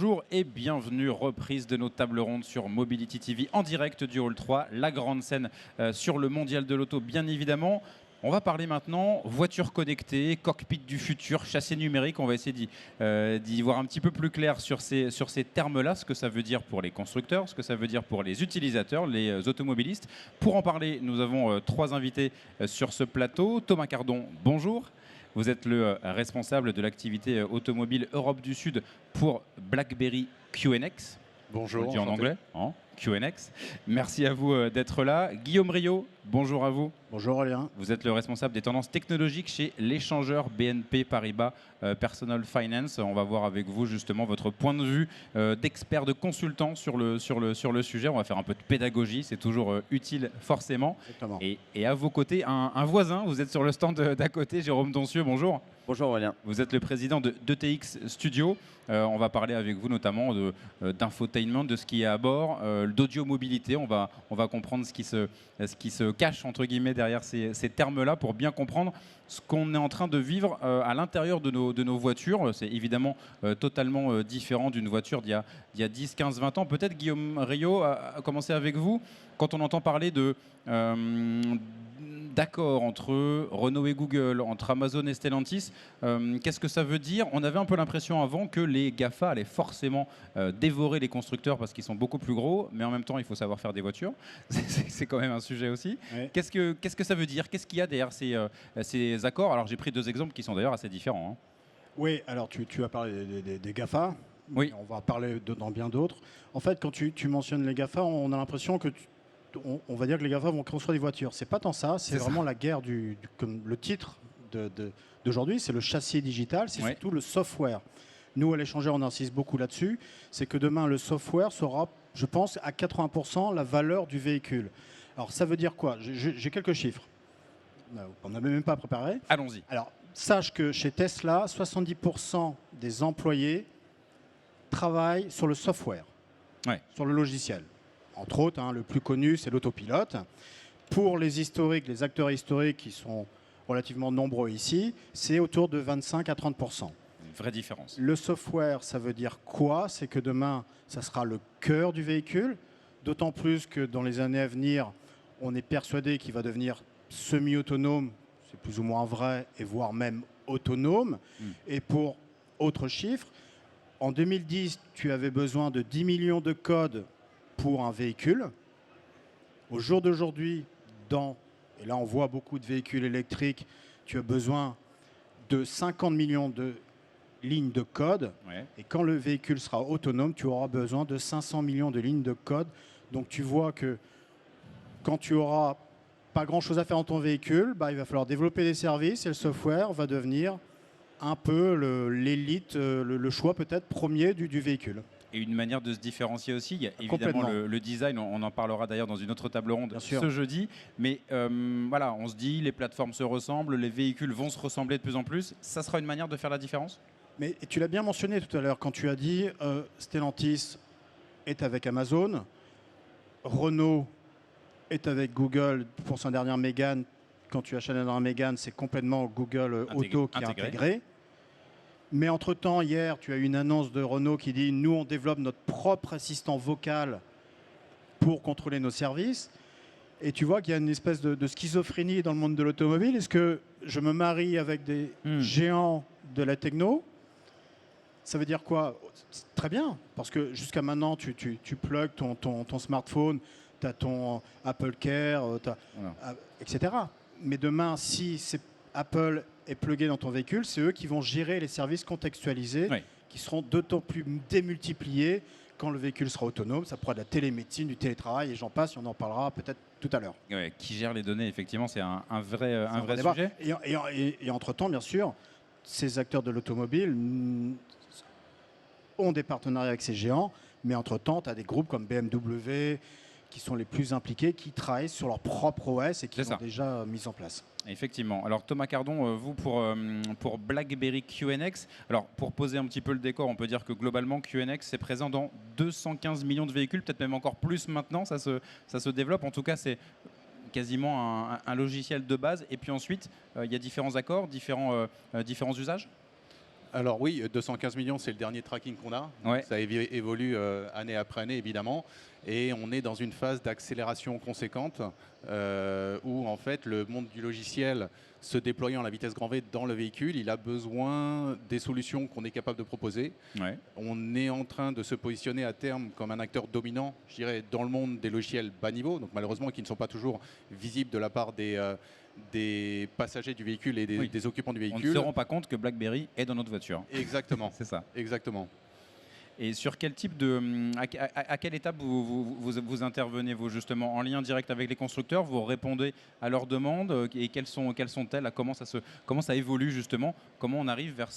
Bonjour et bienvenue, reprise de nos tables rondes sur Mobility TV en direct du Hall 3, la grande scène sur le mondial de l'auto bien évidemment. On va parler maintenant voitures connectées, cockpit du futur, châssis numérique. On va essayer d'y voir un petit peu plus clair sur ces termes-là, ce que ça veut dire pour les constructeurs, ce que ça veut dire pour les utilisateurs, les automobilistes. Pour en parler, nous avons trois invités sur ce plateau. Thomas Cardon, bonjour. Vous êtes le responsable de l'activité automobile Europe du Sud pour BlackBerry QNX. Bonjour. On le dit en anglais, hein, QNX. Merci à vous d'être là. Guillaume Rio, bonjour à vous. Bonjour Aurélien. Vous êtes le responsable des tendances technologiques chez l'échangeur BNP Paribas Personal Finance. On va voir avec vous justement votre point de vue d'expert, de consultant sur le sujet. On va faire un peu de pédagogie, c'est toujours utile forcément. Exactement. Et à vos côtés, un voisin, vous êtes sur le stand d'à côté, Jérôme Doncieux, bonjour. Bonjour Aurélien. Vous êtes le président de d'ETX Studio. On va parler avec vous notamment d'infotainment, de ce qui est à bord, d'audio-mobilité. On va comprendre ce qui se cache entre guillemets derrière ces termes-là pour bien comprendre ce qu'on est en train de vivre à l'intérieur de nos voitures. C'est évidemment totalement différent d'une voiture d'il y a 10, 15, 20 ans. Peut-être Guillaume Rio, à commencer avec vous. Quand on entend parler d'accord entre Renault et Google, entre Amazon et Stellantis, qu'est-ce que ça veut dire? On avait un peu l'impression avant que les GAFA allaient forcément dévorer les constructeurs parce qu'ils sont beaucoup plus gros, mais en même temps, il faut savoir faire des voitures. C'est quand même un sujet aussi. Oui. Qu'est-ce que ça veut dire? Qu'est-ce qu'il y a derrière ces accords? Alors, j'ai pris deux exemples qui sont d'ailleurs assez différents. Hein. Oui, alors tu as parlé des GAFA. Oui. On va parler dans bien d'autres. En fait, quand tu mentionnes les GAFA, on a l'impression que on va dire que les GAFA vont construire des voitures. C'est pas tant ça, c'est vraiment la guerre comme le titre d'aujourd'hui, c'est le châssis digital, c'est surtout le software. Nous, à l'échangeur, on insiste beaucoup là-dessus. C'est que demain, le software sera, je pense, à 80% la valeur du véhicule. Alors, ça veut dire quoi? J'ai quelques chiffres. On n'avait même pas préparé. Allons-y. Alors, sache que chez Tesla, 70% des employés travaillent sur le software, sur le logiciel. Entre autres, le plus connu, c'est l'autopilote. Pour les historiques, les acteurs historiques qui sont relativement nombreux ici, c'est autour de 25 à 30%. Une vraie différence. Le software, ça veut dire quoi? C'est que demain, ça sera le cœur du véhicule, d'autant plus que dans les années à venir, on est persuadé qu'il va devenir semi-autonome, c'est plus ou moins vrai, et voire même autonome. Et pour autre chiffre, en 2010, tu avais besoin de 10 millions de codes pour un véhicule. Au jour d'aujourd'hui, et là on voit beaucoup de véhicules électriques, tu as besoin de 50 millions de lignes de code. Et quand le véhicule sera autonome, tu auras besoin de 500 millions de lignes de code. Donc tu vois que quand tu auras pas grand-chose à faire dans ton véhicule, il va falloir développer des services et le software va devenir un peu l'élite, le choix peut-être premier du véhicule. Et une manière de se différencier aussi, il y a évidemment le design, on en parlera d'ailleurs dans une autre table ronde ce jeudi, mais voilà, on se dit les plateformes se ressemblent, les véhicules vont se ressembler de plus en plus, ça sera une manière de faire la différence? Mais tu l'as bien mentionné tout à l'heure quand tu as dit Stellantis est avec Amazon, Renault est avec Google pour son dernier Mégane. Quand tu achètes un Mégane, c'est complètement Google Auto qui est intégré. Mais entre-temps, hier, tu as eu une annonce de Renault qui dit « Nous, on développe notre propre assistant vocal pour contrôler nos services ». Et tu vois qu'il y a une espèce de schizophrénie dans le monde de l'automobile. Est-ce que je me marie avec des géants de la techno? Ça veut dire quoi? Très bien, parce que jusqu'à maintenant, tu plugues ton smartphone, tu as ton Apple Care, etc. Mais demain, si c'est Apple est plugué dans ton véhicule, c'est eux qui vont gérer les services contextualisés qui seront d'autant plus démultipliés quand le véhicule sera autonome. Ça pourra de la télémédecine, du télétravail et j'en passe, et on en parlera peut-être tout à l'heure. Qui gère les données, effectivement, c'est un vrai sujet. Et entre-temps, bien sûr, ces acteurs de l'automobile ont des partenariats avec ces géants, mais entre-temps, tu as des groupes comme BMW qui sont les plus impliqués, qui travaillent sur leur propre OS et qui sont déjà mis en place. Effectivement. Alors Thomas Cardon, vous pour BlackBerry QNX, alors pour poser un petit peu le décor, on peut dire que globalement QNX est présent dans 215 millions de véhicules, peut-être même encore plus maintenant, ça se développe. En tout cas, c'est quasiment un logiciel de base. Et puis ensuite, il y a différents accords, différents usages. Alors oui, 215 millions, c'est le dernier tracking qu'on a. Ouais. Ça évolue année après année, évidemment. Et on est dans une phase d'accélération conséquente où, en fait, le monde du logiciel se déployant à la vitesse grand V dans le véhicule, il a besoin des solutions qu'on est capable de proposer. Ouais. On est en train de se positionner à terme comme un acteur dominant, je dirais, dans le monde des logiciels bas niveau, donc malheureusement qui ne sont pas toujours visibles de la part des passagers du véhicule et des occupants du On véhicule. ne se rend pas compte que BlackBerry est dans notre voiture. Exactement. C'est ça. Exactement. Et sur quel type à quelle étape vous intervenez, vous, justement, en lien direct avec les constructeurs, vous répondez à leurs demandes et quelles sont-elles, comment ça évolue justement, comment on arrive vers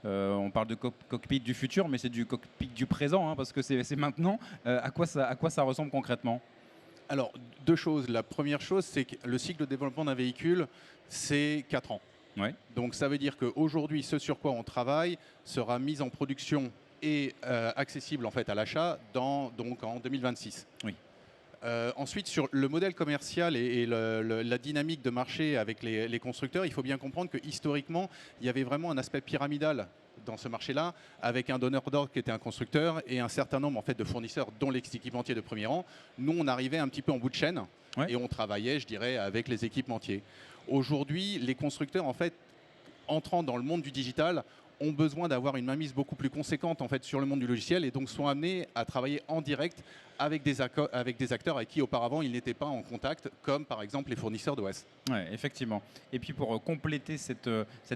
on parle de cockpit du futur, mais c'est du cockpit du présent, hein, parce que c'est maintenant. À quoi ça ressemble concrètement? Alors, deux choses. La première chose, c'est que le cycle de développement d'un véhicule, c'est 4 ans. Ouais. Donc ça veut dire qu'aujourd'hui, ce sur quoi on travaille sera mis en production et accessible en fait à l'achat donc en 2026. Oui. Ensuite, sur le modèle commercial et la dynamique de marché avec les constructeurs, il faut bien comprendre que historiquement, il y avait vraiment un aspect pyramidal dans ce marché-là, avec un donneur d'ordre qui était un constructeur et un certain nombre en fait, de fournisseurs, dont l'équipementier de premier rang. Nous, on arrivait un petit peu en bout de chaîne et on travaillait, je dirais, avec les équipementiers. Aujourd'hui, les constructeurs, en fait, entrant dans le monde du digital, ont besoin d'avoir une mainmise beaucoup plus conséquente en fait, sur le monde du logiciel et donc sont amenés à travailler en direct avec des acteurs avec qui auparavant ils n'étaient pas en contact, comme par exemple les fournisseurs d'OS. Ouais, effectivement. Et puis pour compléter cette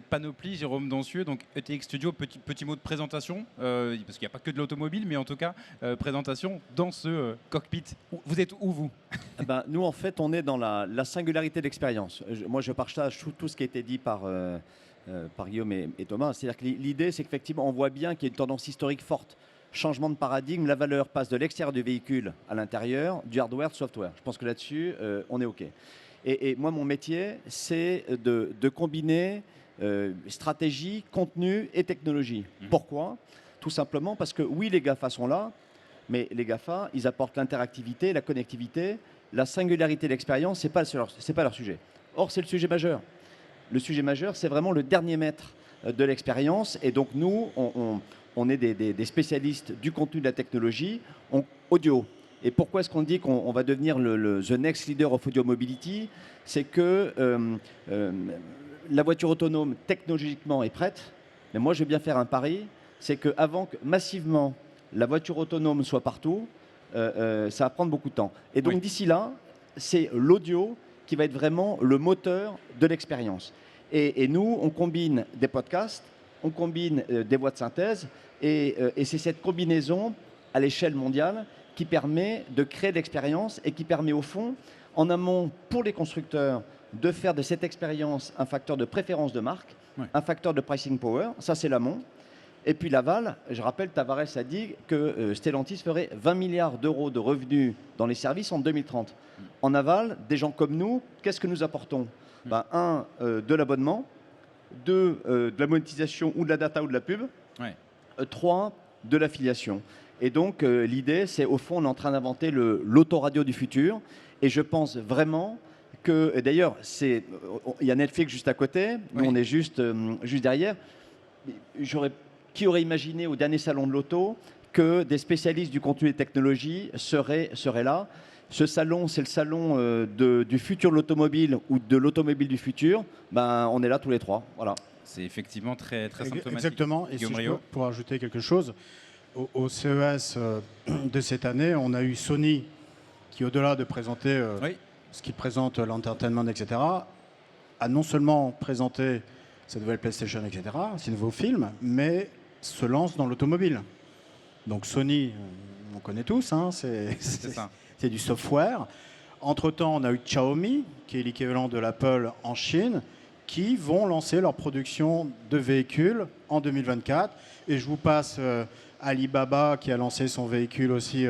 panoplie, Jérôme Dancieux, donc ETX Studio, petit mot de présentation, parce qu'il n'y a pas que de l'automobile, mais en tout cas, présentation dans ce cockpit. Vous êtes où, vous? Nous, en fait, on est dans la singularité d'expérience. Moi, je partage tout ce qui a été dit par Guillaume et Thomas. C'est-à-dire que l'idée, c'est qu'effectivement, on voit bien qu'il y a une tendance historique forte. Changement de paradigme, la valeur passe de l'extérieur du véhicule à l'intérieur, du hardware, du software. Je pense que là-dessus, on est OK. Et moi, mon métier, c'est de combiner stratégie, contenu et technologie. Pourquoi? Tout simplement parce que oui, les GAFA sont là, mais les GAFA, ils apportent l'interactivité, la connectivité, la singularité de l'expérience, ce n'est pas leur sujet. Or, c'est le sujet majeur. Le sujet majeur, c'est vraiment le dernier mètre de l'expérience. Et donc, nous, on est des spécialistes du contenu de la technologie audio. Et pourquoi est-ce qu'on dit qu'on va devenir the next leader of audio mobility? C'est que la voiture autonome, technologiquement, est prête. Mais moi, je vais bien faire un pari. C'est qu'avant que massivement la voiture autonome soit partout, ça va prendre beaucoup de temps. Et donc, d'ici là, c'est l'audio qui va être vraiment le moteur de l'expérience. Et nous, on combine des podcasts, on combine des voix de synthèse, et c'est cette combinaison à l'échelle mondiale qui permet de créer de l'expérience et qui permet au fond, en amont, pour les constructeurs, de faire de cette expérience un facteur de préférence de marque, un facteur de pricing power, ça c'est l'amont. Et puis l'aval, je rappelle, Tavares a dit que Stellantis ferait 20 milliards d'euros de revenus dans les services en 2030. En aval, des gens comme nous, qu'est-ce que nous apportons? De l'abonnement, de la monétisation ou de la data ou de la pub, 3, de l'affiliation. Et donc l'idée, c'est au fond, on est en train d'inventer l'autoradio du futur. Et je pense vraiment que, d'ailleurs, il y a Netflix juste à côté, nous on est juste derrière. Qui aurait imaginé au dernier salon de l'auto que des spécialistes du contenu et technologie seraient là? Ce salon, c'est le salon du futur de l'automobile ou de l'automobile du futur. On est là tous les trois. Voilà. C'est effectivement très symptomatique. Exactement. Et si je peux pour ajouter quelque chose, au CES de cette année, on a eu Sony qui, au-delà de présenter ce qu'il présente, l'entertainment, etc., a non seulement présenté sa nouvelle PlayStation, etc., ses nouveaux films, mais se lance dans l'automobile. Donc Sony, on connaît tous, hein, c'est du software. Entre-temps, on a eu Xiaomi, qui est l'équivalent de l'Apple en Chine, qui vont lancer leur production de véhicules en 2024. Et je vous passe Alibaba, qui a lancé son véhicule aussi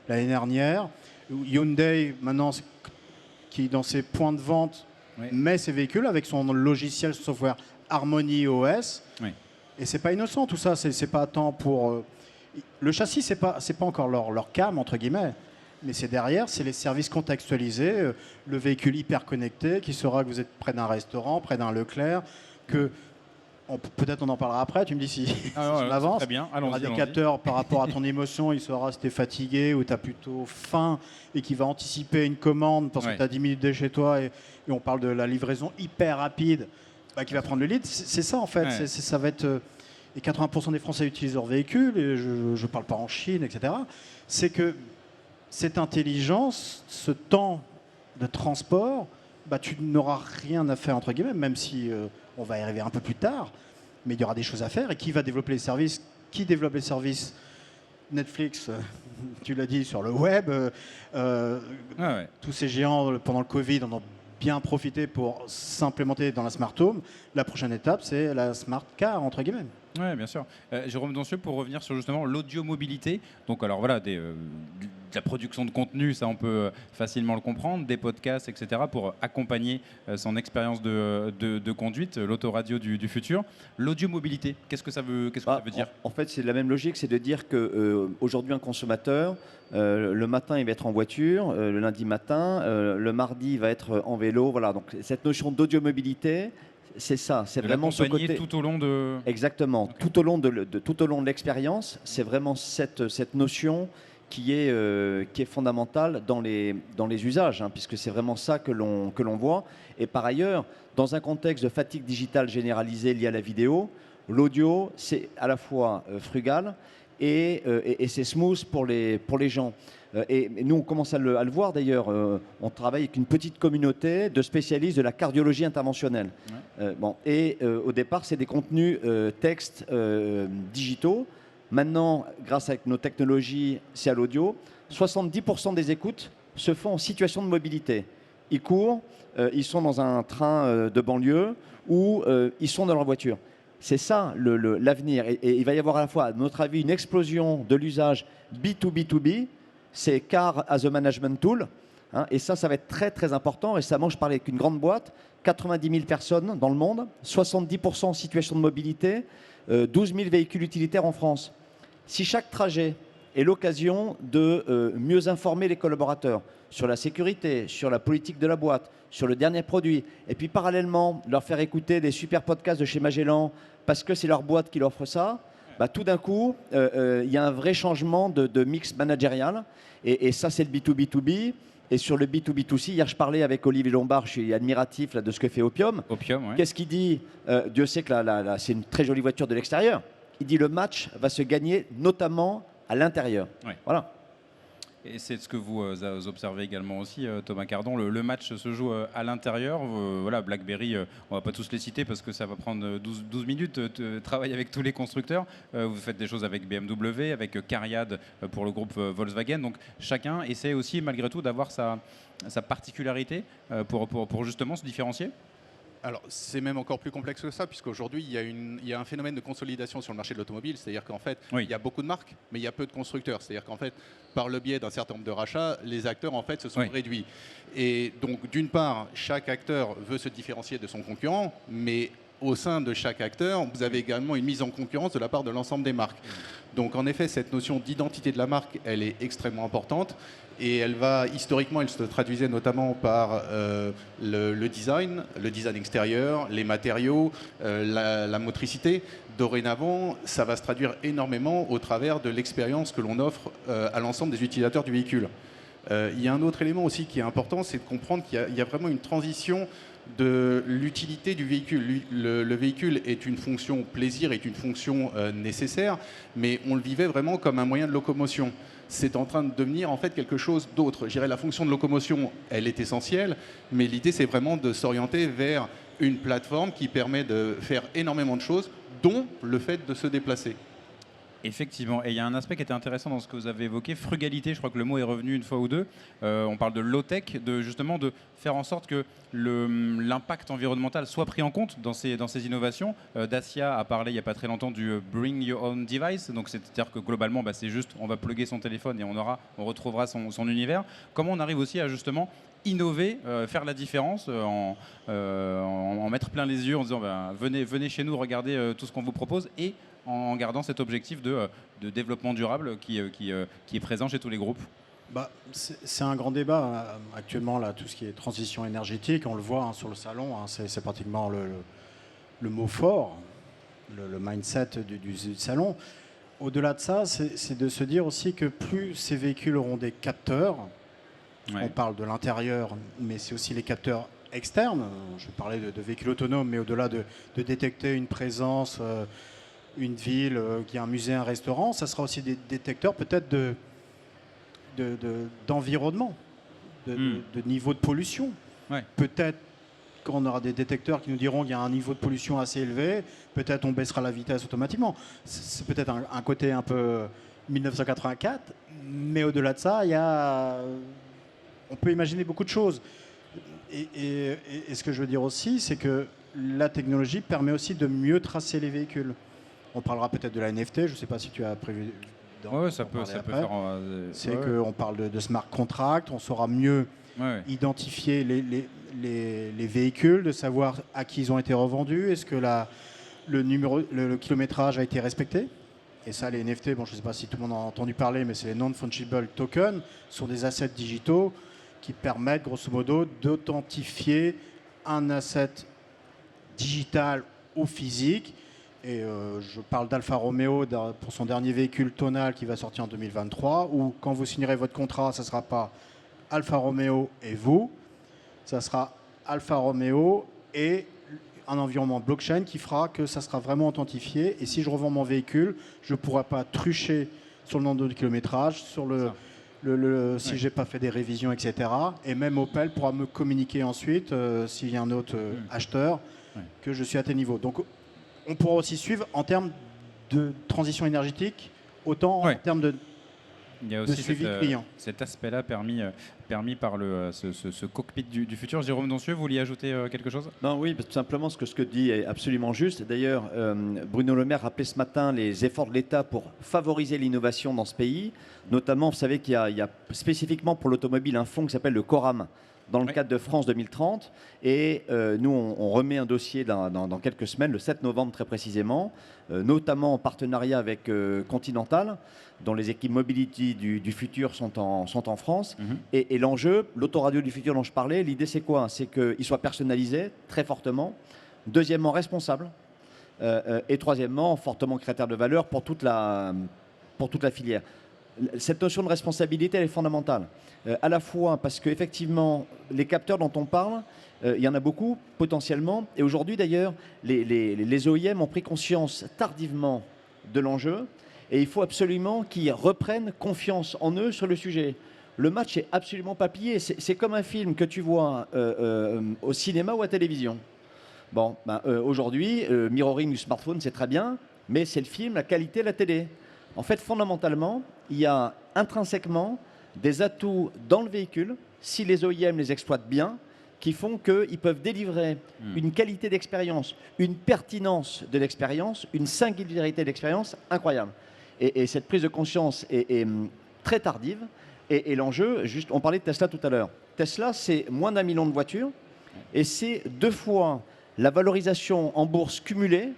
l'année dernière. Hyundai, maintenant, qui dans ses points de vente, met ses véhicules avec son logiciel software Harmony OS. Et c'est pas innocent tout ça, c'est pas tant pour... Le châssis, c'est pas encore leur cam, entre guillemets, mais c'est derrière, c'est les services contextualisés, le véhicule hyper connecté qui saura que vous êtes près d'un restaurant, près d'un Leclerc, que Peut-être on en parlera après, tu me dis si, si Alors, on avance. très bien, Il y aura allons-y. des allons-y. capteurs par rapport à ton émotion, il saura si tu es fatigué ou tu as plutôt faim et qui va anticiper une commande parce Ouais. que tu as 10 minutes de chez toi et on parle de la livraison hyper rapide qui va prendre le lead. C'est ça en fait, Ouais. ça va être... et 80% des Français utilisent leur véhicule, et je ne parle pas en Chine, etc. C'est que cette intelligence, ce temps de transport, tu n'auras rien à faire, entre guillemets, même si on va y arriver un peu plus tard, mais il y aura des choses à faire. Et qui va développer les services? Qui développe les services? Netflix, tu l'as dit, sur le web. Ouais. Tous ces géants, pendant le Covid, en ont bien profité pour s'implémenter dans la smart home. La prochaine étape, c'est la smart car, entre guillemets. Oui, bien sûr. Jérôme Doncieux, pour revenir sur justement l'audio-mobilité, donc alors voilà, de la production de contenu, ça on peut facilement le comprendre, des podcasts, etc., pour accompagner son expérience de conduite, l'autoradio du futur. L'audio-mobilité, qu'est-ce que ça veut dire? En fait, c'est la même logique, c'est de dire qu'aujourd'hui, un consommateur, le matin, il va être en voiture, le lundi matin, le mardi, il va être en vélo. Voilà, donc cette notion d'audiomobilité, c'est ça, c'est De vraiment ce l'accompagner côté. tout au long de... Exactement, Ok. tout au long de l'expérience, c'est vraiment cette notion qui est fondamentale dans les usages, hein, puisque c'est vraiment ça que l'on voit. Et par ailleurs, dans un contexte de fatigue digitale généralisée liée à la vidéo, l'audio, c'est à la fois frugal et c'est smooth pour les gens. Et nous, on commence à le voir d'ailleurs. On travaille avec une petite communauté de spécialistes de la cardiologie interventionnelle. Au départ, c'est des contenus textes digitaux. Maintenant, grâce à nos technologies, c'est à l'audio. 70% des écoutes se font en situation de mobilité. Ils courent, ils sont dans un train de banlieue ou ils sont dans leur voiture. C'est ça l'avenir. Et il va y avoir à la fois, à notre avis, une explosion de l'usage B2B2B. C'est Car as a Management Tool. Hein, et ça va être très, très important. Récemment, je parlais avec une grande boîte, 90 000 personnes dans le monde, 70% en situation de mobilité, 12 000 véhicules utilitaires en France. Si chaque trajet est l'occasion de mieux informer les collaborateurs sur la sécurité, sur la politique de la boîte, sur le dernier produit, et puis parallèlement leur faire écouter des super podcasts de chez Magellan parce que c'est leur boîte qui leur offre ça, tout d'un coup, il y a un vrai changement de mix managérial. Et ça, c'est le B2B2B. Et sur le B2B2C, hier, je parlais avec Olivier Lombard, je suis admiratif de ce que fait Opium. Opium, ouais. Qu'est-ce qu'il dit? Dieu sait que c'est une très jolie voiture de l'extérieur. Il dit le match va se gagner notamment à l'intérieur. Ouais. Voilà. Et c'est ce que vous observez également aussi, Thomas Cardon. Le match se joue à l'intérieur. Voilà, BlackBerry, on ne va pas tous les citer parce que ça va prendre 12 minutes de travail avec tous les constructeurs. Vous faites des choses avec BMW, avec Cariad pour le groupe Volkswagen. Donc chacun essaie aussi malgré tout d'avoir sa particularité pour justement se différencier. Alors, c'est même encore plus complexe que ça, puisqu'aujourd'hui, il y a un phénomène de consolidation sur le marché de l'automobile. C'est-à-dire qu'en fait, Oui. il y a beaucoup de marques, mais il y a peu de constructeurs. C'est-à-dire qu'en fait, par le biais d'un certain nombre de rachats, les acteurs, en fait, se sont Oui. réduits. Et donc, d'une part, chaque acteur veut se différencier de son concurrent, mais au sein de chaque acteur, vous avez également une mise en concurrence de la part de l'ensemble des marques. Donc, en effet, cette notion d'identité de la marque, elle est extrêmement importante. Et historiquement, elle se traduisait notamment par le design extérieur, les matériaux, la motricité. Dorénavant, ça va se traduire énormément au travers de l'expérience que l'on offre à l'ensemble des utilisateurs du véhicule. Il y a un autre élément aussi qui est important, c'est de comprendre qu'il y a vraiment une transition de l'utilité du véhicule. Le véhicule est une fonction plaisir, est une fonction nécessaire, mais on le vivait vraiment comme un moyen de locomotion. C'est en train de devenir en fait quelque chose d'autre. Je dirais la fonction de locomotion, elle est essentielle, mais l'idée c'est vraiment de s'orienter vers une plateforme qui permet de faire énormément de choses, dont le fait de se déplacer. Effectivement, et il y a un aspect qui était intéressant dans ce que vous avez évoqué, frugalité, je crois que le mot est revenu une fois ou deux. On parle de low-tech, justement de faire en sorte que l'impact environnemental soit pris en compte dans ces innovations. Dacia a parlé il n'y a pas très longtemps du Bring Your Own Device, donc c'est-à-dire que globalement, c'est juste on va plugger son téléphone et on retrouvera son univers. Comment on arrive aussi à justement innover, faire la différence, en mettre plein les yeux en disant venez chez nous, regardez tout ce qu'on vous propose, et en gardant cet objectif de développement durable qui est présent chez tous les groupes. C'est un grand débat actuellement, là, tout ce qui est transition énergétique. On le voit sur le salon, c'est pratiquement le mot fort. le mindset du salon. Au-delà de ça, c'est de se dire aussi que plus ces véhicules auront des capteurs, on parle de l'intérieur, mais c'est aussi les capteurs externes. Je vais parler de véhicules autonomes, mais au-delà de détecter une présence, une ville, qui a un musée, un restaurant, ça sera aussi des détecteurs peut-être d'environnement, de niveau de pollution. Peut-être qu'on aura des détecteurs qui nous diront qu'il y a un niveau de pollution assez élevé, peut-être on baissera la vitesse automatiquement. C'est peut-être un côté un peu 1984, mais au-delà de ça, on peut imaginer beaucoup de choses. Et ce que je veux dire aussi, c'est que la technologie permet aussi de mieux tracer les véhicules. On parlera peut-être de la NFT, je ne sais pas si tu as prévu. Oui, ça peut faire. C'est qu'on parle de smart contract, on saura mieux identifier les véhicules, de savoir à qui ils ont été revendus, est-ce que le kilométrage a été respecté. Et ça, les NFT, bon, je ne sais pas si tout le monde en a entendu parler, mais c'est les non-fungible tokens, sont des assets digitaux qui permettent, grosso modo, d'authentifier un asset digital ou physique. Et je parle d'Alfa Romeo pour son dernier véhicule tonal qui va sortir en 2023, où quand vous signerez votre contrat, ça ne sera pas Alfa Romeo et vous, ça sera Alfa Romeo et un environnement blockchain qui fera que ça sera vraiment authentifié. Et si je revends mon véhicule, je ne pourrai pas trucher sur le nombre de kilométrage, sur si je n'ai pas fait des révisions, etc. Et même Opel pourra me communiquer ensuite, s'il y a un autre acheteur, que je suis à tel niveau. Donc on pourra aussi suivre en termes de transition énergétique, autant en termes de Il y a aussi cet aspect-là permis par ce cockpit du futur. Jérôme Doncieux, vous vouliez ajouter quelque chose? Non, oui, tout simplement, ce que dit est absolument juste. D'ailleurs, Bruno Le Maire rappelait ce matin les efforts de l'État pour favoriser l'innovation dans ce pays. Notamment, vous savez qu'il y a spécifiquement pour l'automobile un fonds qui s'appelle le CORAM, dans le cadre de France 2030. Et nous, on remet un dossier dans quelques semaines, le 7 novembre très précisément, notamment en partenariat avec Continental, dont les équipes Mobility du futur sont en France. Et l'enjeu, l'autoradio du futur dont je parlais, l'idée c'est quoi? C'est qu'il soit personnalisé très fortement, deuxièmement responsable, et troisièmement fortement créateur de valeur pour toute la filière. Cette notion de responsabilité, elle est fondamentale. À la fois parce qu'effectivement, les capteurs dont on parle, il y en a beaucoup potentiellement. Et aujourd'hui d'ailleurs, les OEM ont pris conscience tardivement de l'enjeu. Et il faut absolument qu'ils reprennent confiance en eux sur le sujet. Le match est absolument pas plié. C'est comme un film que tu vois au cinéma ou à la télévision. Bon, aujourd'hui, mirroring du smartphone, c'est très bien, mais c'est le film, la qualité de la télé. En fait, fondamentalement, il y a intrinsèquement des atouts dans le véhicule, si les OEM les exploitent bien, qui font qu'ils peuvent délivrer une qualité d'expérience, une pertinence de l'expérience, une singularité d'expérience incroyable. Et cette prise de conscience est très tardive. Et l'enjeu, on parlait de Tesla tout à l'heure. Tesla, c'est moins d'1 million de voitures et c'est 2 fois la valorisation en bourse cumulée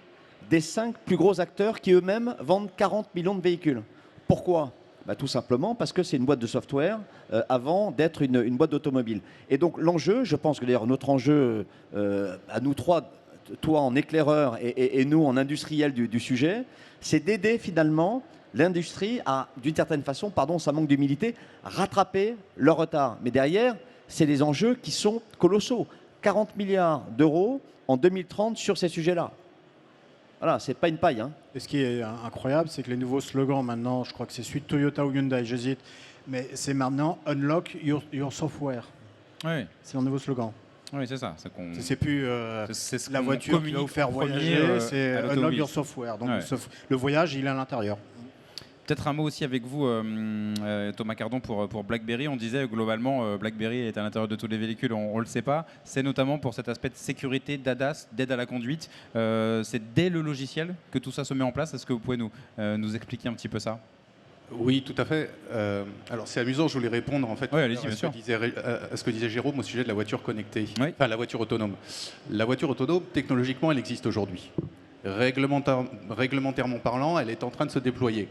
des 5 plus gros acteurs qui eux-mêmes vendent 40 millions de véhicules. Pourquoi ? Tout simplement parce que c'est une boîte de software avant d'être une boîte d'automobile. Et donc l'enjeu, je pense que d'ailleurs notre enjeu à nous trois, toi en éclaireur et nous en industriel du sujet, c'est d'aider finalement l'industrie à, d'une certaine façon, pardon, ça manque d'humilité, rattraper leur retard. Mais derrière, c'est des enjeux qui sont colossaux. 40 milliards d'euros en 2030 sur ces sujets-là. Voilà, c'est pas une paille. Hein. Et ce qui est incroyable, c'est que les nouveaux slogans maintenant, je crois que c'est celui de Toyota ou Hyundai, j'hésite, mais c'est maintenant Unlock your software. Oui. C'est un nouveau slogan. Oui, c'est ça. C'est plus la voiture qui va vous faire voyager, c'est Unlock your software. Donc le voyage, il est à l'intérieur. Peut-être un mot aussi avec vous, Thomas Cardon, pour BlackBerry. On disait globalement, BlackBerry est à l'intérieur de tous les véhicules, on ne le sait pas. C'est notamment pour cet aspect de sécurité, d'ADAS, d'aide à la conduite. C'est dès le logiciel que tout ça se met en place. Est-ce que vous pouvez nous expliquer un petit peu ça ? Oui, tout à fait. Alors c'est amusant, je voulais répondre en fait à ce que disait Jérôme au sujet de la voiture connectée, enfin la voiture autonome. La voiture autonome, technologiquement, elle existe aujourd'hui. Réglementairement parlant, elle est en train de se déployer.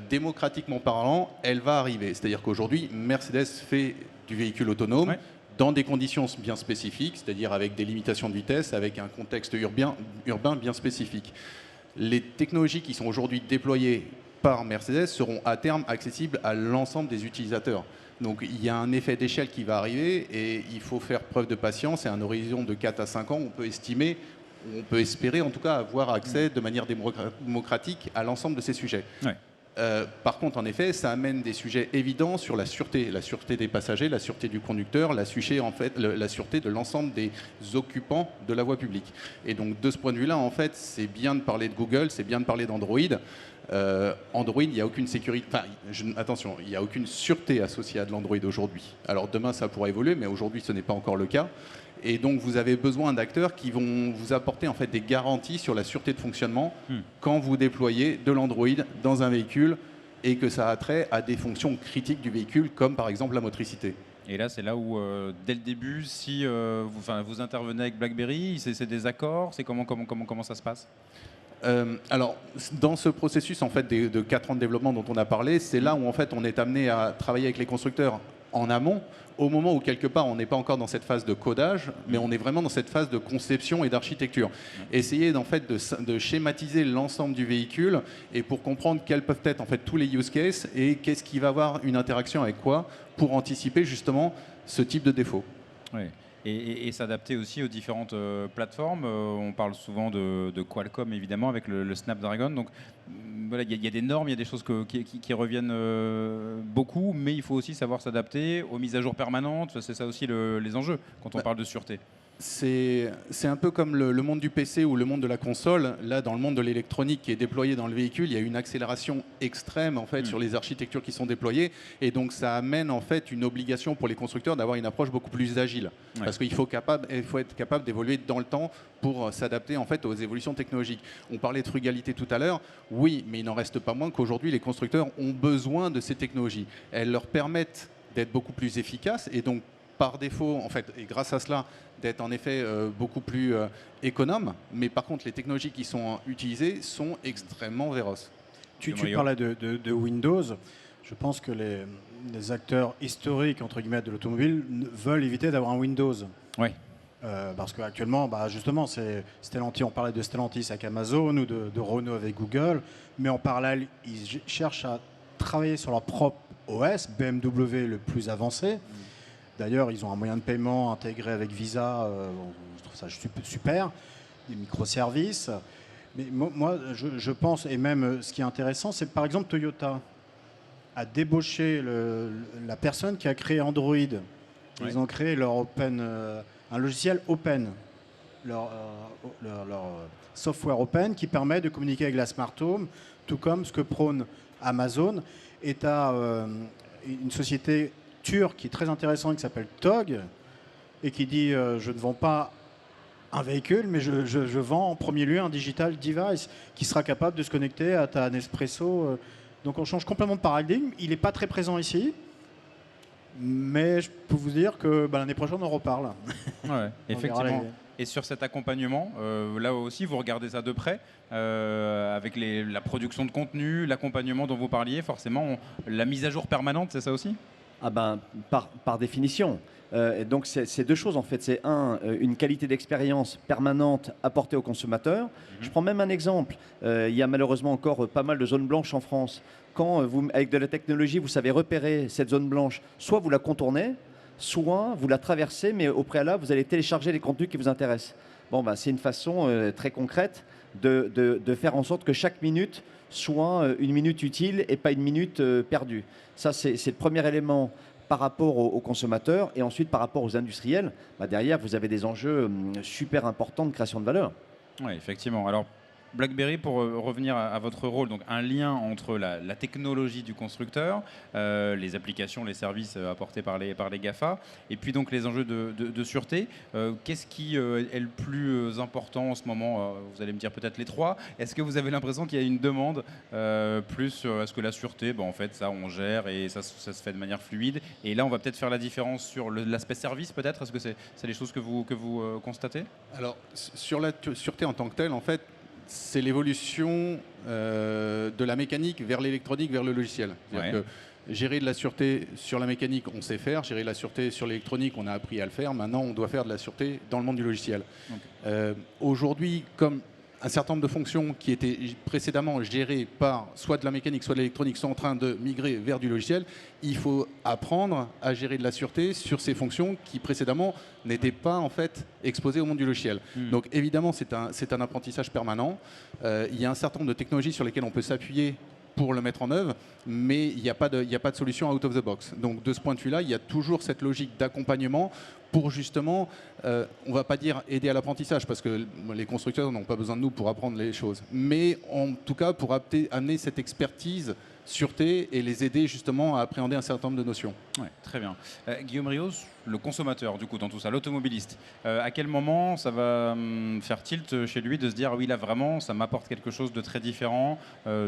Démocratiquement parlant, elle va arriver. C'est-à-dire qu'aujourd'hui, Mercedes fait du véhicule autonome dans des conditions bien spécifiques, c'est-à-dire avec des limitations de vitesse, avec un contexte urbain bien spécifique. Les technologies qui sont aujourd'hui déployées par Mercedes seront à terme accessibles à l'ensemble des utilisateurs. Donc il y a un effet d'échelle qui va arriver et il faut faire preuve de patience et à un horizon de 4 à 5 ans, on peut estimer, on peut espérer en tout cas avoir accès de manière démocratique à l'ensemble de ces sujets. Ouais. Par contre, en effet, ça amène des sujets évidents sur la sûreté des passagers, la sûreté du conducteur, la sûreté de l'ensemble des occupants de la voie publique. Et donc, de ce point de vue-là, en fait, c'est bien de parler de Google, c'est bien de parler d'Android. Android, il n'y a aucune sécurité. Enfin, attention, il n'y a aucune sûreté associée à de l'Android aujourd'hui. Alors demain, ça pourra évoluer, mais aujourd'hui, ce n'est pas encore le cas. Et donc, vous avez besoin d'acteurs qui vont vous apporter en fait des garanties sur la sûreté de fonctionnement quand vous déployez de l'Android dans un véhicule et que ça a trait à des fonctions critiques du véhicule, comme par exemple la motricité. Et là, c'est là où, dès le début, si vous intervenez avec BlackBerry, c'est des accords, c'est comment ça se passe? Alors, dans ce processus en fait, de 4 ans de développement dont on a parlé, c'est là où en fait, on est amené à travailler avec les constructeurs en amont, au moment où quelque part on n'est pas encore dans cette phase de codage, mais on est vraiment dans cette phase de conception et d'architecture. Essayer en fait, de schématiser l'ensemble du véhicule et pour comprendre quels peuvent être en fait, tous les use cases et qu'est-ce qui va avoir une interaction avec quoi pour anticiper justement ce type de défaut. Oui. Et s'adapter aussi aux différentes plateformes. On parle souvent de Qualcomm, évidemment, avec le Snapdragon. Donc voilà, il y a des normes, il y a des choses qui reviennent beaucoup, mais il faut aussi savoir s'adapter aux mises à jour permanentes. C'est ça aussi les enjeux quand on parle de sûreté. C'est un peu comme le monde du PC ou le monde de la console. Là, dans le monde de l'électronique qui est déployé dans le véhicule, il y a une accélération extrême en fait, sur les architectures qui sont déployées. Et donc, ça amène en fait une obligation pour les constructeurs d'avoir une approche beaucoup plus agile. Ouais. Parce qu'il faut être capable d'évoluer dans le temps pour s'adapter en fait, aux évolutions technologiques. On parlait de frugalité tout à l'heure. Oui, mais il n'en reste pas moins qu'aujourd'hui, les constructeurs ont besoin de ces technologies. Elles leur permettent d'être beaucoup plus efficaces et donc, par défaut, en fait, et grâce à cela, d'être en effet beaucoup plus économe. Mais par contre, les technologies qui sont utilisées sont extrêmement véloces. Tu parlais de Windows. Je pense que les acteurs historiques, entre guillemets, de l'automobile veulent éviter d'avoir un Windows. Oui. Parce qu'actuellement, justement, Stellantis, on parlait de Stellantis avec Amazon ou de Renault avec Google. Mais en parallèle, ils cherchent à travailler sur leur propre OS, BMW le plus avancé. D'ailleurs, ils ont un moyen de paiement intégré avec Visa, je trouve ça super, des microservices. Mais moi, je pense, et même ce qui est intéressant, c'est par exemple Toyota a débauché la personne qui a créé Android. Ils ont créé leur un logiciel open, leur software open qui permet de communiquer avec la smart home, tout comme ce que prône Amazon. Et tu as une société turc qui est très intéressant, qui s'appelle TOG, et qui dit je ne vends pas un véhicule, mais je vends en premier lieu un digital device qui sera capable de se connecter à ta Nespresso. Donc on change complètement de paradigme. Il n'est pas très présent ici, mais je peux vous dire que l'année prochaine on en reparle. Ouais, effectivement. Et sur cet accompagnement, là aussi, vous regardez ça de près, avec la production de contenu, l'accompagnement dont vous parliez, forcément, la mise à jour permanente, c'est ça aussi ? Par définition. Donc c'est deux choses en fait. C'est une qualité d'expérience permanente apportée aux consommateurs. Je prends même un exemple. Il y a malheureusement encore pas mal de zones blanches en France. Quand avec de la technologie, vous savez repérer cette zone blanche, soit vous la contournez, soit vous la traversez, mais au préalable, vous allez télécharger les contenus qui vous intéressent. C'est une façon très concrète de faire en sorte que chaque minute soit une minute utile et pas une minute perdue. Ça, c'est le premier élément par rapport aux consommateurs. Et ensuite, par rapport aux industriels, derrière, vous avez des enjeux super importants de création de valeur. Oui, effectivement. Alors, BlackBerry, pour revenir à votre rôle, donc un lien entre la technologie du constructeur, les applications, les services apportés par les GAFA, et puis donc les enjeux de sûreté. Qu'est-ce qui est le plus important en ce moment? Vous allez me dire peut-être les trois. Est-ce que vous avez l'impression qu'il y a une demande plus sur est-ce que la sûreté, en fait, ça on gère et ça se fait de manière fluide. Et là, on va peut-être faire la différence sur l'aspect service, peut-être. Est-ce que c'est les choses que vous constatez? Alors, sur la sûreté en tant que telle, en fait, c'est l'évolution de la mécanique vers l'électronique, vers le logiciel. Ouais. Gérer de la sûreté sur la mécanique, on sait faire. Gérer de la sûreté sur l'électronique, on a appris à le faire. Maintenant, on doit faire de la sûreté dans le monde du logiciel. Aujourd'hui, comme un certain nombre de fonctions qui étaient précédemment gérées par soit de la mécanique, soit de l'électronique, sont en train de migrer vers du logiciel, il faut apprendre à gérer de la sûreté sur ces fonctions qui précédemment n'étaient pas en fait exposées au monde du logiciel. Donc évidemment, c'est un apprentissage permanent. Il y a un certain nombre de technologies sur lesquelles on peut s'appuyer pour le mettre en œuvre, mais il n'y a pas de solution out of the box. Donc de ce point de vue-là, il y a toujours cette logique d'accompagnement pour justement, on ne va pas dire aider à l'apprentissage, parce que les constructeurs n'ont pas besoin de nous pour apprendre les choses, mais en tout cas pour amener cette expertise sûreté et les aider justement à appréhender un certain nombre de notions. Ouais, très bien. Guillaume Rios, le consommateur du coup dans tout ça, l'automobiliste, à quel moment ça va faire tilt chez lui de se dire oui là vraiment ça m'apporte quelque chose de très différent,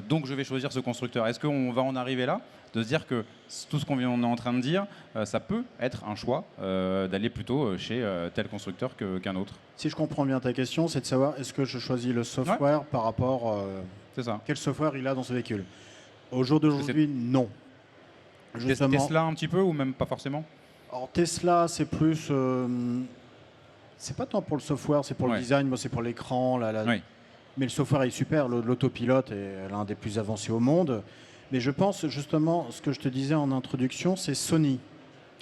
donc je vais choisir ce constructeur. Est-ce qu'on va en arriver là, de se dire que tout ce qu'on est en train de dire, ça peut être un choix d'aller plutôt chez tel constructeur qu'un autre? Si je comprends bien ta question, c'est de savoir est-ce que je choisis le software par rapport C'est ça. quel software il a dans ce véhicule. Au jour d'aujourd'hui, non. Justement, Tesla un petit peu ou même pas forcément? alors Tesla, c'est plus, c'est pas tant pour le software, c'est pour le design, moi c'est pour l'écran. Oui. Mais le software est super, l'autopilote est l'un des plus avancés au monde. Mais je pense justement, ce que je te disais en introduction, c'est Sony.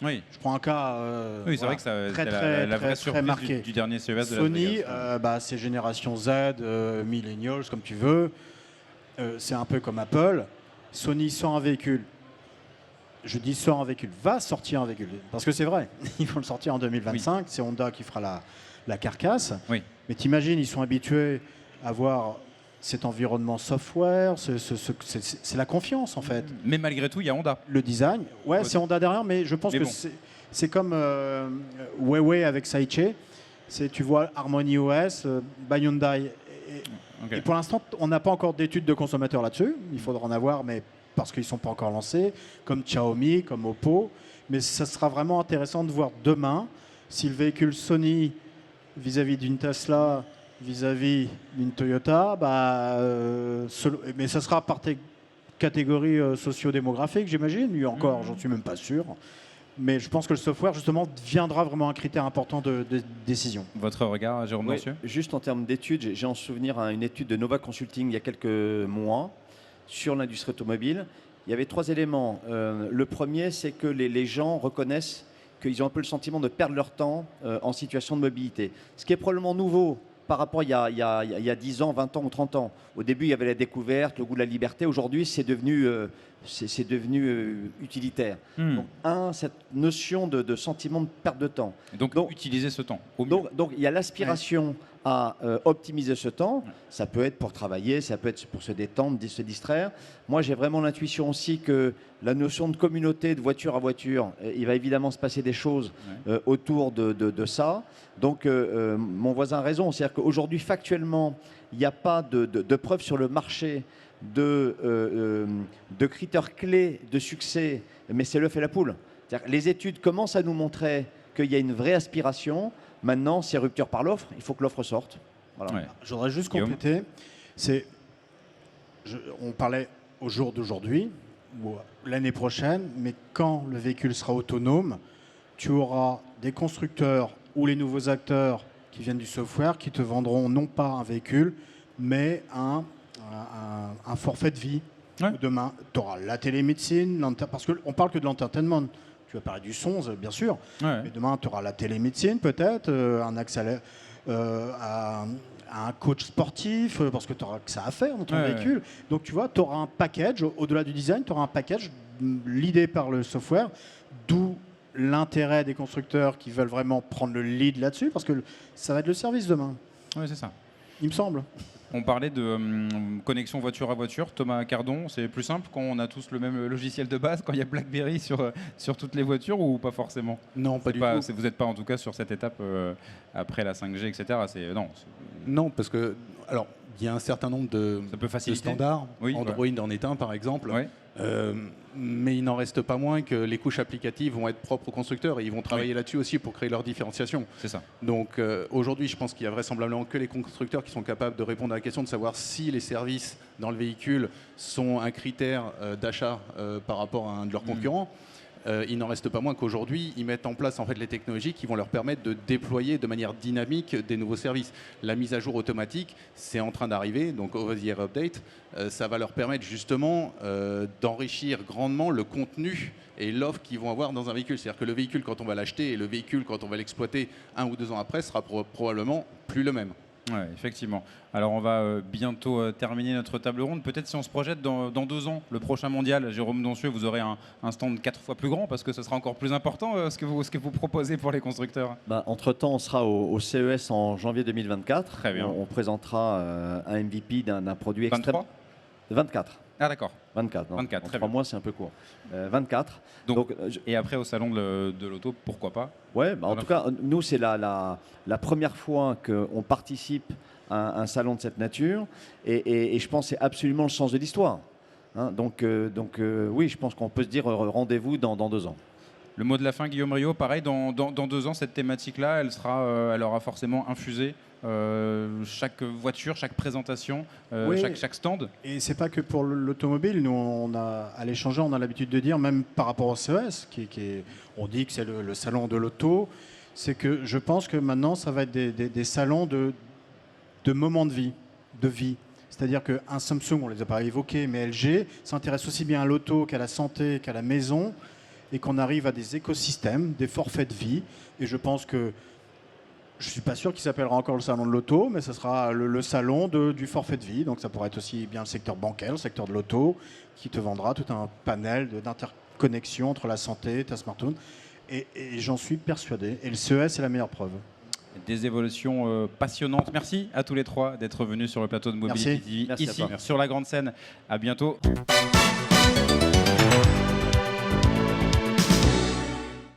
Oui. Je prends un cas Oui, c'est vrai que ça très, c'était très, la vraie très surprise marqué. du dernier CES de Las Sony, Vegas. c'est génération Z, millennials, comme tu veux. C'est un peu comme Apple. Sony sort un véhicule. Je dis sort un véhicule, va sortir un véhicule. Parce que c'est vrai, ils vont le sortir en 2025. Oui. C'est Honda qui fera la carcasse. Oui. Mais t'imagines, ils sont habitués à voir cet environnement software, c'est la confiance en fait. Mais malgré tout, il y a Honda. Le design, ouais, c'est Honda derrière, mais je pense que c'est comme Huawei avec Saiche. Tu vois Harmony OS, by Hyundai. Okay. Et pour l'instant, on n'a pas encore d'études de consommateurs là-dessus. Il faudra en avoir, mais parce qu'ils ne sont pas encore lancés, comme Xiaomi, comme Oppo. Mais ça sera vraiment intéressant de voir demain si le véhicule Sony vis-à-vis d'une Tesla, vis-à-vis d'une Toyota, mais ça sera par catégorie socio-démographique, j'imagine. Et encore, j'en suis même pas sûr. Mais je pense que le software, justement, deviendra vraiment un critère important de décision. Votre regard, Jérôme Dancieux? Juste en termes d'études, j'ai en souvenir une étude de Nova Consulting il y a quelques mois sur l'industrie automobile. Il y avait 3 éléments. Le premier, c'est que les gens reconnaissent qu'ils ont un peu le sentiment de perdre leur temps en situation de mobilité. Ce qui est probablement nouveau par rapport il y a 10 ans, 20 ans ou 30 ans. Au début, il y avait la découverte, le goût de la liberté. Aujourd'hui, c'est devenu utilitaire. Donc, cette notion de sentiment de perte de temps. Et donc utiliser ce temps au mieux. Donc il y a l'aspiration à optimiser ce temps. Ça peut être pour travailler, ça peut être pour se détendre, se distraire. Moi, j'ai vraiment l'intuition aussi que la notion de communauté, de voiture à voiture, il va évidemment se passer des choses autour de ça. Donc, mon voisin a raison. C'est-à-dire qu'aujourd'hui, factuellement, il n'y a pas de preuves sur le marché de critères clés de succès, mais c'est l'œuf et la poule. Les études commencent à nous montrer qu'il y a une vraie aspiration. Maintenant, c'est rupture par l'offre. Il faut que l'offre sorte. Voilà. Ouais. Je voudrais juste compléter. On parlait au jour d'aujourd'hui ou l'année prochaine, mais quand le véhicule sera autonome, tu auras des constructeurs ou les nouveaux acteurs qui viennent du software qui te vendront non pas un véhicule, mais un forfait de vie. Ouais. Demain, tu auras la télémédecine, parce qu'on parle que de l'entertainment. Tu vas parler du son, bien sûr, mais demain, tu auras la télémédecine peut-être, un accès à un coach sportif, parce que tu auras que ça à faire dans ton véhicule. Donc, tu vois, tu auras un package, au-delà du design, tu auras un package l'idée par le software, d'où l'intérêt des constructeurs qui veulent vraiment prendre le lead là-dessus, parce que ça va être le service demain. Oui, c'est ça. Il me semble. On parlait de connexion voiture à voiture. Thomas Cardon, c'est plus simple quand on a tous le même logiciel de base, quand il y a BlackBerry sur toutes les voitures ou pas forcément? Non, pas du tout. Vous n'êtes pas en tout cas sur cette étape après la 5G, etc. Non, parce que alors Il y a un certain nombre de Ça peut faciliter. standards. Oui, Android en est un, par exemple. Ouais. Mais il n'en reste pas moins que les couches applicatives vont être propres aux constructeurs et ils vont travailler là-dessus aussi pour créer leur différenciation. C'est ça. Donc aujourd'hui, je pense qu'il y a vraisemblablement que les constructeurs qui sont capables de répondre à la question de savoir si les services dans le véhicule sont un critère d'achat par rapport à un de leurs concurrents. Il n'en reste pas moins qu'aujourd'hui, ils mettent en place en fait les technologies qui vont leur permettre de déployer de manière dynamique des nouveaux services. La mise à jour automatique, c'est en train d'arriver, donc over-the-air update, ça va leur permettre justement d'enrichir grandement le contenu et l'offre qu'ils vont avoir dans un véhicule. C'est-à-dire que le véhicule, quand on va l'acheter, et le véhicule, quand on va l'exploiter 1 ou 2 ans après, sera probablement plus le même. Ouais, effectivement. Alors on va bientôt terminer notre table ronde. Peut-être si on se projette dans 2 ans, le prochain mondial, Jérôme Doncieux, vous aurez un stand 4 fois plus grand parce que ce sera encore plus important ce que vous proposez pour les constructeurs. Entre-temps, on sera au CES en janvier 2024. Très bien. On présentera un MVP d'un produit extrême. 23 24. Ah d'accord. 24. 24, en très 3 bien. mois, c'est un peu court. 24. Donc, et après au salon de l'auto, pourquoi pas? Ouais, en tout cas, nous, c'est la première fois qu'on participe à un salon de cette nature. Et je pense que c'est absolument le sens de l'histoire. Hein, donc, oui, je pense qu'on peut se dire rendez-vous dans 2 ans. Le mot de la fin, Guillaume Riot, pareil, dans 2 ans, cette thématique-là, elle aura forcément infusé chaque voiture, chaque présentation, Oui. chaque stand. Et c'est pas que pour l'automobile. Nous, à l'échanger, on a l'habitude de dire, même par rapport au CES, on dit que c'est le salon de l'auto, c'est que je pense que maintenant, ça va être des salons de moments de vie. C'est-à-dire qu'un Samsung, on ne les a pas évoqués, mais LG s'intéresse aussi bien à l'auto qu'à la santé, qu'à la maison, et qu'on arrive à des écosystèmes, des forfaits de vie. Et je pense que je ne suis pas sûr qu'il s'appellera encore le salon de l'auto, mais ce sera le salon du forfait de vie. Donc ça pourrait être aussi bien le secteur bancaire, le secteur de l'auto, qui te vendra tout un panel d'interconnexion entre la santé, ta smartphone. Et j'en suis persuadé. Et le CES est la meilleure preuve. Des évolutions passionnantes. Merci à tous les 3 d'être venus sur le plateau de Mobility TV, Merci à ici toi. sur la grande scène. À bientôt.